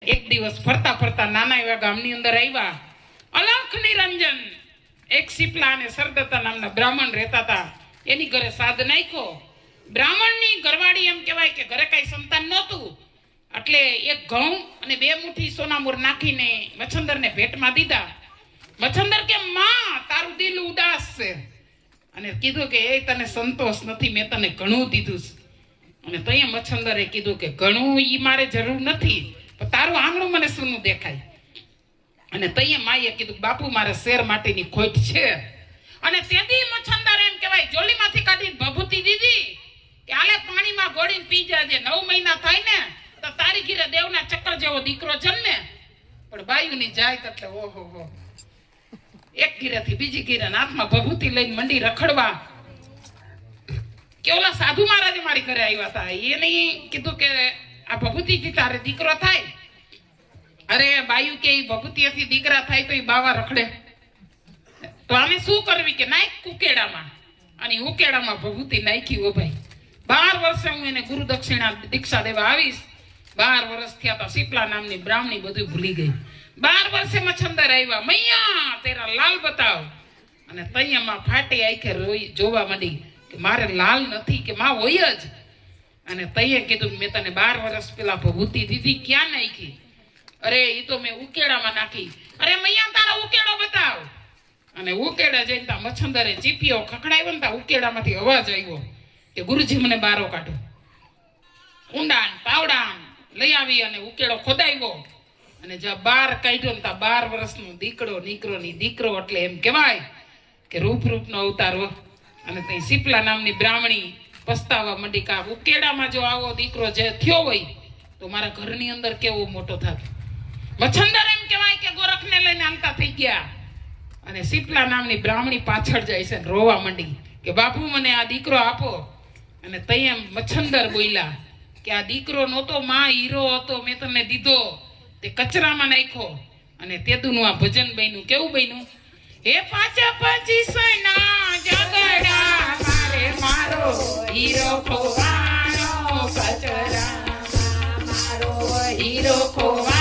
એક દિવસ ફરતા ફરતા નાના એવા ગામની અંદર આવ્યા. અલખ નિરંજન એક શીપલા અને સરદત્તા નામના બ્રાહ્મણ રહેતા હતા. એની ઘરે સાદ નાખ્યો. બ્રાહ્મણની ઘરવાળી એમ કહેવાય કે ઘરે કઈ સંતાન નહોતું, એટલે એક ઘઉં અને 2 મુઠ્ઠી સોનામુર નાખીને મચ્છંદરને ભેટમાં દીધા. મચ્છંદર કે માં તારું દિલ ઉદાસ છે, અને કીધું કે એ તને સંતોષ નથી, મેં તને ઘણું દીધું છે. અને તઈએ મચ્છંદરે કીધું કે ઘણું ઈ મારે જરૂર નથી, પણ તારું આંગણું મને સૂનું દેખાય. અને તઈએ માએ કીધું બાપુ મારે શેર માટેની ખોટ છે. અને તેથી મચ્છંદર એમ કહેવાય જોલીમાંથી કાઢીને ભભૂતિ દીધી કે આલે પાણીમાં ગોળીને પી જાજે, 9 મહિના થાય ને તો તારી ઘીરે દેવના ચક્કર જેવો દીકરો જન્મે. પણ બાયુની જાય એટલે ઓહો હો, એક ઘીરેથી બીજી ઘીરે હાથમાં ભભૂતિ લઈને મંડી રખડવા. કે ઓલા સાધુ મહારાજ મારી ઘરે આવ્યા હતા, એને કીધું કે આ ભભૂતિથી તારે દીકરો થાય. અરે બાયુ કે ભભૂતિથી દીકરા થાય તો એ બાવા રખડે, તો આને શું કરવી કે નાખ ઉકેડામાં. અને ઉકેડામાં ભભૂતિ નાખી. ઓ ભાઈ 12 વર્ષે હું એને ગુરુ દક્ષિણા દીક્ષા દેવા આવીશ. 12 વર્ષ થયા તો શીપલા નામની બ્રાહ્મણી બધું ભૂલી ગઈ. 12 વર્ષે મચ્છંદર આવ્યા, મૈયા તેરા લાલ બતાવ. અને તૈયામાં ફાટી આંખે રોઈ જોવા માંડી કે મારે લાલ નથી, કે માં હોય જ. અને તઈએ કીધું મેં તને 12 વર્ષ પેલા ભભૂતિ દીધી, ક્યાં નાખી? અરે એ તો મેં ઉકેડામાં નાખી. અરે મૈયા તારો ઉકેડો બતાવ. અને ઉકેડા જઈને તા મચ્છંદરે ચીપિયો ખખડાવ્યો ને તા ઉકેડામાંથી અવાજ આવ્યો કે ગુરુજી મને બારો કાઢો. ઊંડાણ પાવડાણ લઈ આવી અને ઉકેડો ખોદાવ્યો. અને જ્યાં 12 કાઢ્યો ને તા 12 વર્ષનો દીકરો નીકળોની દીકરો, એટલે એમ કહેવાય કે રૂપનો અવતાર. અને તે શીપલા નામની બ્રાહ્મણી પસ્તાવા મંડી કા ઉકેડામાં જો આવો દીકરો જે થયો હોય તો મારા ઘરની અંદર કેવો મોટો થાત. મચ્છંદર એમ કહેવાય કે ગોરખને લઈને હાલતા થઈ ગયા. અને શીપલા નામની બ્રાહ્મણી પાછળ જાય છે, રોવા મંડી કે બાપુ મને આ દીકરો આપો. અને તઈ મચ્છંદર બોલ્યા કે આ દીકરો નહોતો માં, હીરો હતો, મેં તને દીધો, તે કચરામાં નાખ્યો. અને તેદુનું આ ભજન બન્યું. કેવું બન્યું? હે 5-25 ના જગડા મારે મારો હીરો ખોવાનો, કચરા મારો હીરો ખોવાનો.